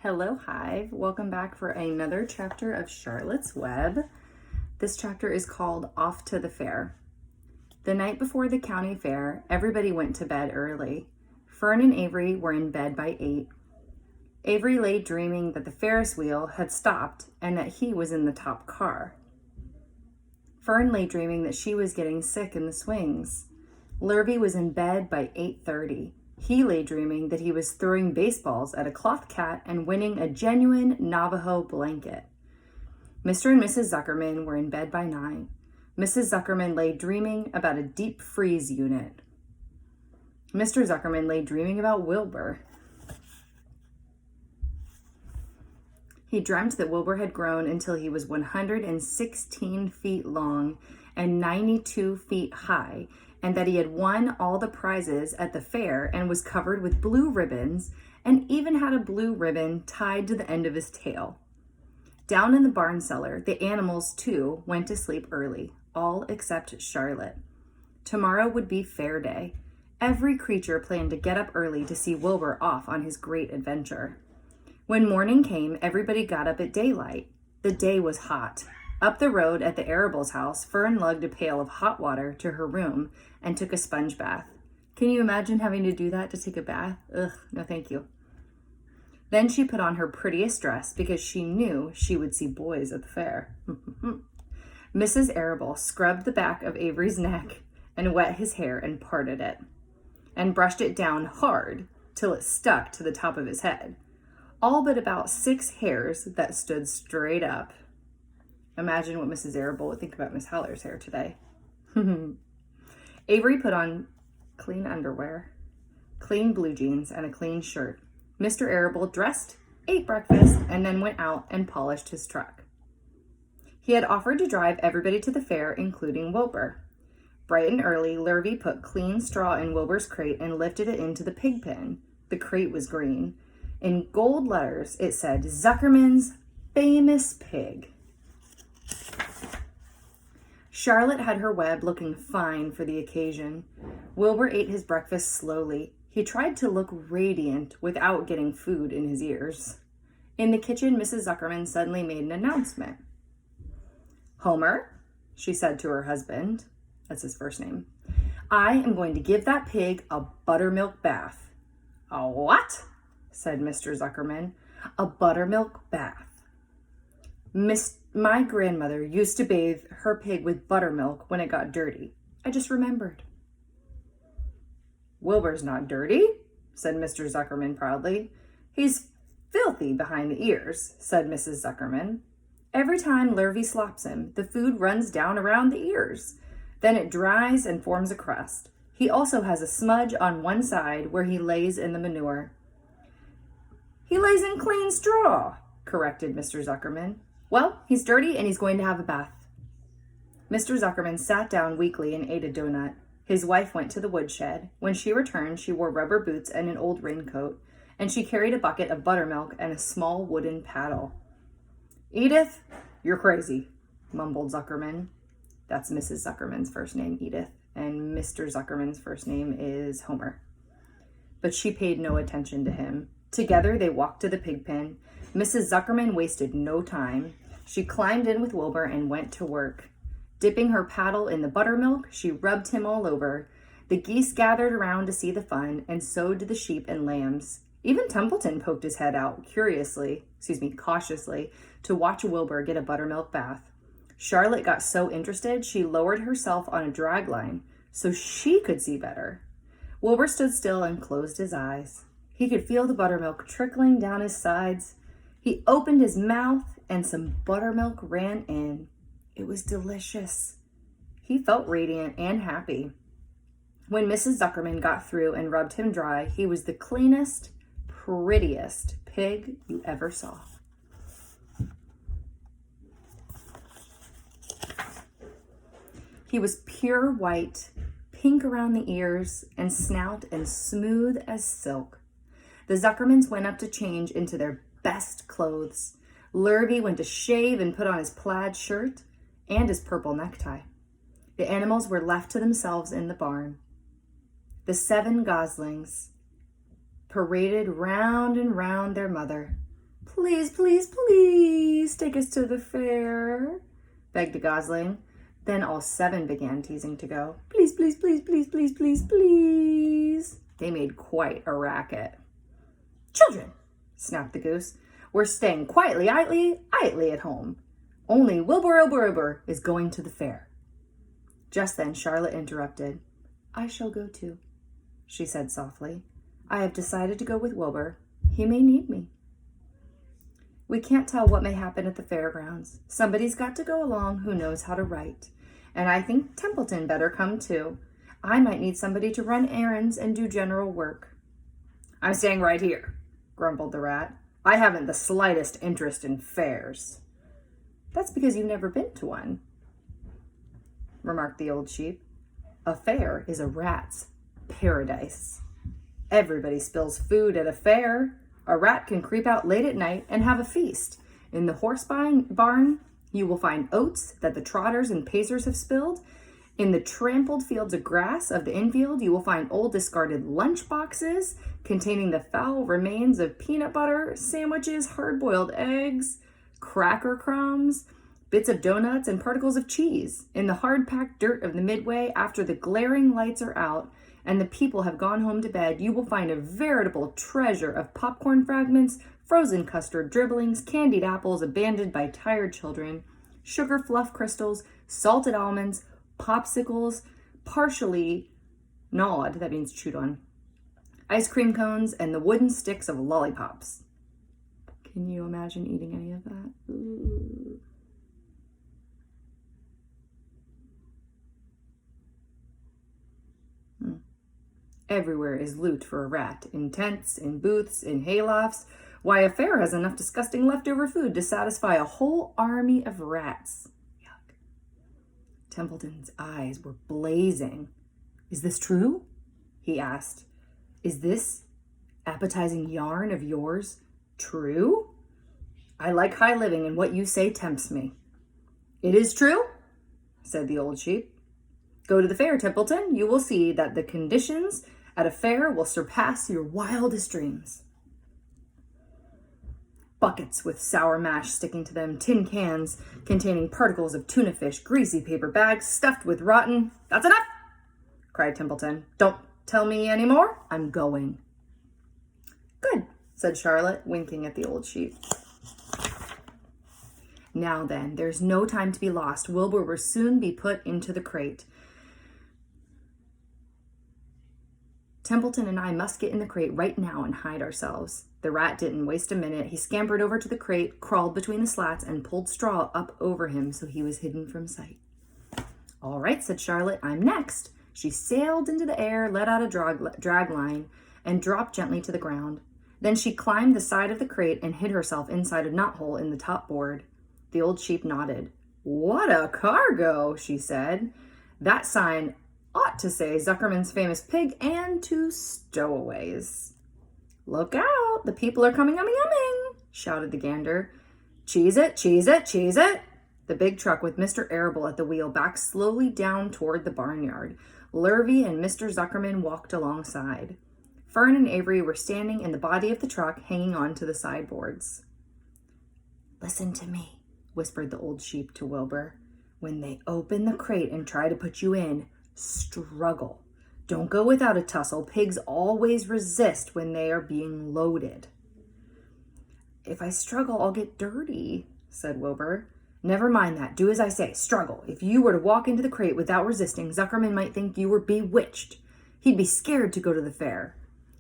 Hello, Hive. Welcome back for another chapter of Charlotte's Web. This chapter is called Off to the Fair. The night before the county fair, everybody went to bed early. Fern and Avery were in bed by 8. Avery lay dreaming that the Ferris wheel had stopped and that he was in the top car. Fern lay dreaming that she was getting sick in the swings. Lurvy was in bed by 8:30. He lay dreaming that he was throwing baseballs at a cloth cat and winning a genuine Navajo blanket. Mr. and Mrs. Zuckerman were in bed by 9. Mrs. Zuckerman lay dreaming about a deep freeze unit. Mr. Zuckerman lay dreaming about Wilbur. He dreamt that Wilbur had grown until he was 116 feet long and 92 feet high, and that he had won all the prizes at the fair and was covered with blue ribbons and even had a blue ribbon tied to the end of his tail. Down in the barn cellar, the animals, too, went to sleep early, all except Charlotte. Tomorrow would be fair day. Every creature planned to get up early to see Wilbur off on his great adventure. When morning came, everybody got up at daylight. The day was hot. Up the road at the Arables' house, Fern lugged a pail of hot water to her room and took a sponge bath. Can you imagine having to do that to take a bath? Ugh, no thank you. Then she put on her prettiest dress because she knew she would see boys at the fair. Mrs. Arable scrubbed the back of Avery's neck and wet his hair and parted it and brushed it down hard till it stuck to the top of his head, all but about 6 hairs that stood straight up. Imagine what Mrs. Arable would think about Miss Haller's hair today. Avery put on clean underwear, clean blue jeans, and a clean shirt. Mr. Arable dressed, ate breakfast, and then went out and polished his truck. He had offered to drive everybody to the fair, including Wilbur. Bright and early, Lurvy put clean straw in Wilbur's crate and lifted it into the pig pen. The crate was green. In gold letters, it said, Zuckerman's Famous Pig. Charlotte had her web looking fine for the occasion. Wilbur ate his breakfast slowly. He tried to look radiant without getting food in his ears. In the kitchen, Mrs. Zuckerman suddenly made an announcement. Homer, she said to her husband, that's his first name, I am going to give that pig a buttermilk bath. A what? Said Mr. Zuckerman. A buttermilk bath. My grandmother used to bathe her pig with buttermilk when it got dirty. I just remembered. Wilbur's not dirty, said Mr. Zuckerman proudly. He's filthy behind the ears, said Mrs. Zuckerman. Every time Lurvy slops him, the food runs down around the ears. Then it dries and forms a crust. He also has a smudge on one side where he lays in the manure. He lays in clean straw, corrected Mr. Zuckerman. Well, he's dirty and he's going to have a bath. Mr. Zuckerman sat down weakly and ate a donut. His wife went to the woodshed. When she returned, she wore rubber boots and an old raincoat, and she carried a bucket of buttermilk and a small wooden paddle. Edith, you're crazy, mumbled Zuckerman. That's Mrs. Zuckerman's first name, Edith, and Mr. Zuckerman's first name is Homer. But she paid no attention to him. Together, they walked to the pig pen. Mrs. Zuckerman wasted no time. She climbed in with Wilbur and went to work. Dipping her paddle in the buttermilk, she rubbed him all over. The geese gathered around to see the fun, and so did the sheep and lambs. Even Templeton poked his head out cautiously, to watch Wilbur get a buttermilk bath. Charlotte got so interested, she lowered herself on a drag line so she could see better. Wilbur stood still and closed his eyes. He could feel the buttermilk trickling down his sides. He opened his mouth and some buttermilk ran in. It was delicious. He felt radiant and happy. When Mrs. Zuckerman got through and rubbed him dry, he was the cleanest, prettiest pig you ever saw. He was pure white, pink around the ears and snout and smooth as silk. The Zuckermans went up to change into their best clothes. Lurvy went to shave and put on his plaid shirt and his purple necktie. The animals were left to themselves in the barn. The 7 goslings paraded round and round their mother. Please, please, please take us to the fair, begged a gosling. Then all 7 began teasing to go. Please, please, please, please, please, please, please. They made quite a racket. Children, snapped the goose, we're staying quietly, idly at home. Only Wilbur is going to the fair. Just then Charlotte interrupted. I shall go too, she said softly. I have decided to go with Wilbur. He may need me. We can't tell what may happen at the fairgrounds. Somebody's got to go along who knows how to write. And I think Templeton better come too. I might need somebody to run errands and do general work. I'm staying right here, grumbled the rat. I haven't the slightest interest in fairs. That's because you've never been to one, remarked the old sheep. A fair is a rat's paradise. Everybody spills food at a fair. A rat can creep out late at night and have a feast. In the horse barn, you will find oats that the trotters and pacers have spilled. In the trampled fields of grass of the infield, you will find old discarded lunch boxes containing the foul remains of peanut butter, sandwiches, hard-boiled eggs, cracker crumbs, bits of donuts, and particles of cheese. In the hard-packed dirt of the midway, after the glaring lights are out and the people have gone home to bed, you will find a veritable treasure of popcorn fragments, frozen custard dribblings, candied apples abandoned by tired children, sugar fluff crystals, salted almonds, popsicles, partially gnawed, that means chewed on, ice cream cones, and the wooden sticks of lollipops. Can you imagine eating any of that? Ooh. Everywhere is loot for a rat, in tents, in booths, in haylofts. Why, a fair has enough disgusting leftover food to satisfy a whole army of rats. Yuck. Templeton's eyes were blazing. Is this true? He asked. Is this appetizing yarn of yours true? I like high living, and what you say tempts me. It is true, said the old sheep. Go to the fair, Templeton. You will see that the conditions at a fair will surpass your wildest dreams. Buckets with sour mash sticking to them, tin cans containing particles of tuna fish, greasy paper bags stuffed with rotten... That's enough, cried Templeton. Don't tell me any more. I'm going. Good, said Charlotte, winking at the old sheep. Now then, there's no time to be lost. Wilbur will soon be put into the crate. Templeton and I must get in the crate right now and hide ourselves. The rat didn't waste a minute. He scampered over to the crate, crawled between the slats, and pulled straw up over him so he was hidden from sight. All right, said Charlotte, I'm next. She sailed into the air, let out a drag line, and dropped gently to the ground. Then she climbed the side of the crate and hid herself inside a knothole in the top board. The old sheep nodded. What a cargo, she said. That sign ought to say Zuckerman's famous pig and 2 stowaways. Look out, the people are coming, shouted the gander. Cheese it, cheese it, cheese it. The big truck with Mr. Arable at the wheel backed slowly down toward the barnyard. Lurvy and Mr. Zuckerman walked alongside. Fern and Avery were standing in the body of the truck, hanging on to the sideboards. Listen to me, whispered the old sheep to Wilbur. When they open the crate and try to put you in, struggle. Don't go without a tussle. Pigs always resist when they are being loaded. If I struggle, I'll get dirty, said Wilbur. Never mind that. Do as I say. Struggle. If you were to walk into the crate without resisting, Zuckerman might think you were bewitched. He'd be scared to go to the fair.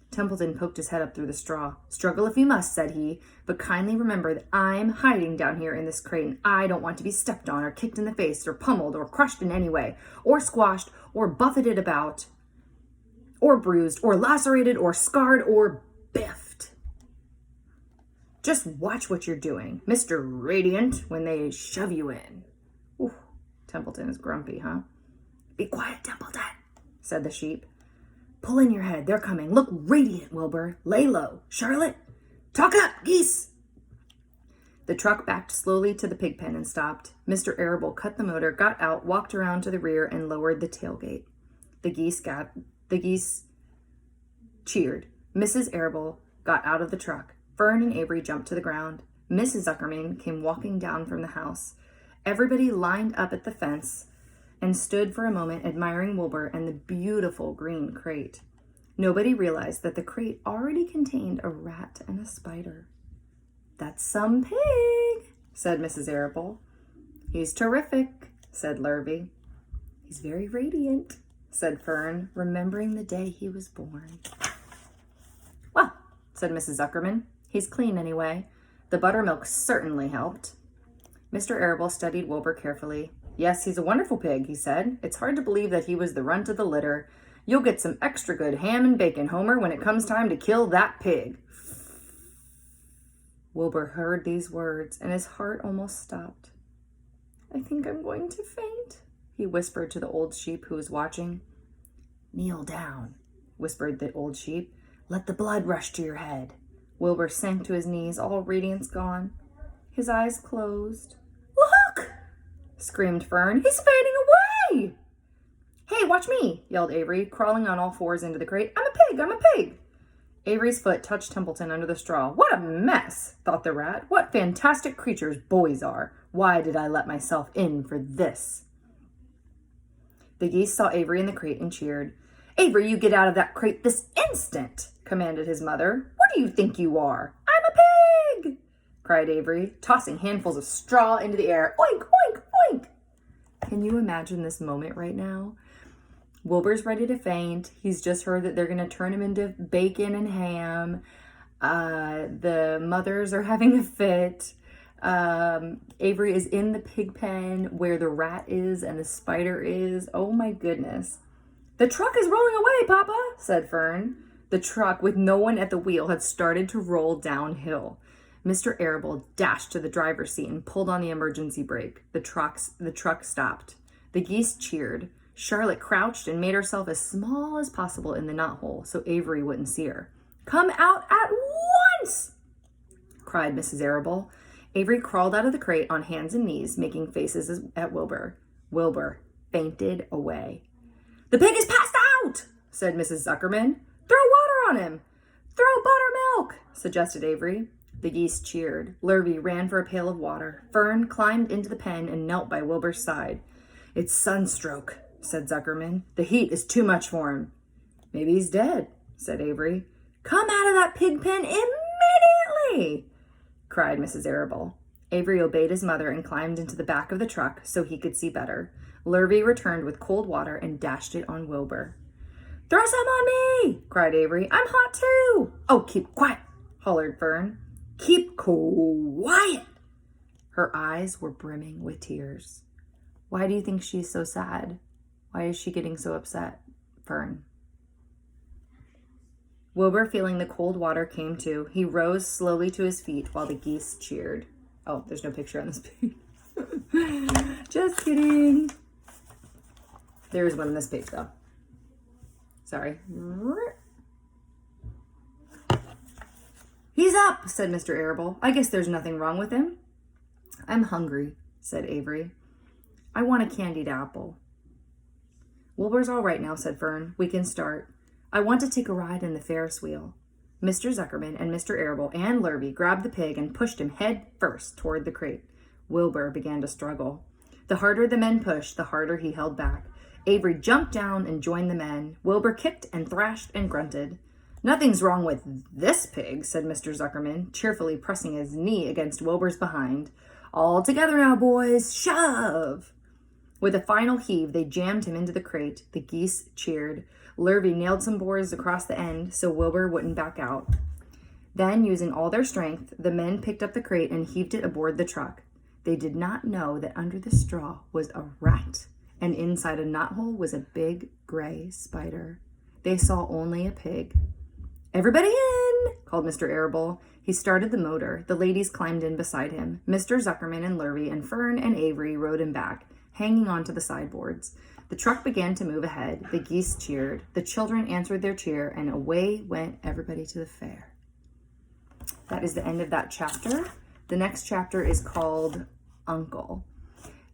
Templeton poked his head up through the straw. Struggle if you must, said he, but kindly remember that I'm hiding down here in this crate, and I don't want to be stepped on or kicked in the face or pummeled or crushed in any way, or squashed or buffeted about, or bruised or lacerated or scarred or biffed. Just watch what you're doing, Mr. Radiant, when they shove you in. Ooh, Templeton is grumpy, huh? Be quiet, Templeton, said the sheep. Pull in your head. They're coming. Look radiant, Wilbur. Lay low. Charlotte, talk up, geese. The truck backed slowly to the pig pen and stopped. Mr. Arable cut the motor, got out, walked around to the rear, and lowered the tailgate. The geese cheered. Mrs. Arable got out of the truck. Fern and Avery jumped to the ground. Mrs. Zuckerman came walking down from the house. Everybody lined up at the fence and stood for a moment admiring Wilbur and the beautiful green crate. Nobody realized that the crate already contained a rat and a spider. "That's some pig," said Mrs. Arable. "He's terrific," said Lurvy. "He's very radiant," said Fern, remembering the day he was born. "Well," said Mrs. Zuckerman, "he's clean anyway. The buttermilk certainly helped." Mr. Arable studied Wilbur carefully. "Yes, he's a wonderful pig," he said. "It's hard to believe that he was the runt of the litter. You'll get some extra good ham and bacon, Homer, when it comes time to kill that pig." Wilbur heard these words, and his heart almost stopped. "I think I'm going to faint," he whispered to the old sheep who was watching. "Kneel down," whispered the old sheep. "Let the blood rush to your head." Wilbur sank to his knees, all radiance gone. His eyes closed. "Look!" screamed Fern. "He's fading away!" "Hey, watch me!" yelled Avery, crawling on all fours into the crate. "I'm a pig! I'm a pig!" Avery's foot touched Templeton under the straw. "What a mess!" thought the rat. "What fantastic creatures boys are! Why did I let myself in for this?" The geese saw Avery in the crate and cheered. "Avery, you get out of that crate this instant!" commanded his mother. "What do you think you are?" "I'm a pig!" cried Avery, tossing handfuls of straw into the air. "Oink, oink, oink!" Can you imagine this moment right now? Wilbur's ready to faint. He's just heard that they're going to turn him into bacon and ham. The mothers are having a fit. Avery is in the pig pen where the rat is and the spider is. Oh my goodness. "The truck is rolling away, Papa," said Fern. The truck, with no one at the wheel, had started to roll downhill. Mr. Arable dashed to the driver's seat and pulled on the emergency brake. The truck stopped. The geese cheered. Charlotte crouched and made herself as small as possible in the knothole so Avery wouldn't see her. "Come out at once!" cried Mrs. Arable. Avery crawled out of the crate on hands and knees, making faces at Wilbur. Wilbur fainted away. "The pig is passed out," said Mrs. Zuckerman. "Throw water on him." "Throw buttermilk," suggested Avery. The geese cheered. Lurvy ran for a pail of water. Fern climbed into the pen and knelt by Wilbur's side. "It's sunstroke," said Zuckerman. "The heat is too much for him." "Maybe he's dead," said Avery. "Come out of that pig pen immediately," cried Mrs. Arable. Avery obeyed his mother and climbed into the back of the truck so he could see better. Lurvy returned with cold water and dashed it on Wilbur. "Throw some on me," cried Avery. "I'm hot too." "Oh, keep quiet," hollered Fern. "Keep quiet." Her eyes were brimming with tears. "Why do you think she's so sad? Why is she getting so upset, Fern?" Wilbur, feeling the cold water, came to. He rose slowly to his feet while the geese cheered. Oh, there's no picture on this page. Just kidding. There is one on this page, though. Sorry. "He's up," said Mr. Arable. "I guess there's nothing wrong with him." "I'm hungry," said Avery. "I want a candied apple." "Wilbur's all right now," said Fern. "We can start. I want to take a ride in the Ferris wheel." Mr. Zuckerman and Mr. Arable and Lurvy grabbed the pig and pushed him head first toward the crate. Wilbur began to struggle. The harder the men pushed, the harder he held back. Avery jumped down and joined the men. Wilbur kicked and thrashed and grunted. "Nothing's wrong with this pig," said Mr. Zuckerman, cheerfully pressing his knee against Wilbur's behind. "All together now, boys. Shove!" With a final heave, they jammed him into the crate. The geese cheered. Lurvy nailed some boards across the end so Wilbur wouldn't back out. Then, using all their strength, the men picked up the crate and heaved it aboard the truck. They did not know that under the straw was a rat, and inside a knothole was a big gray spider. They saw only a pig. "Everybody in!" called Mr. Arable. He started the motor. The ladies climbed in beside him. Mr. Zuckerman and Lurvy and Fern and Avery rode him back, hanging onto the sideboards. The truck began to move ahead. The geese cheered. The children answered their cheer, and away went everybody to the fair. That is the end of that chapter. The next chapter is called Uncle.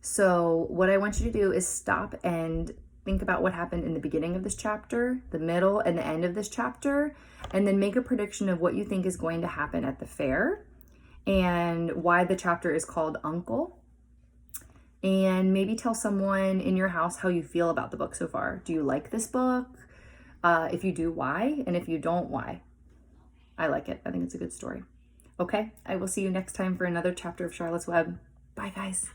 So what I want you to do is stop and think about what happened in the beginning of this chapter, the middle, and the end of this chapter, and then make a prediction of what you think is going to happen at the fair and why the chapter is called Uncle. And maybe tell someone in your house how you feel about the book so far. Do you like this book? If you do, why? And if you don't, why? I like it. I think it's a good story. Okay, I will see you next time for another chapter of Charlotte's Web. Bye, guys.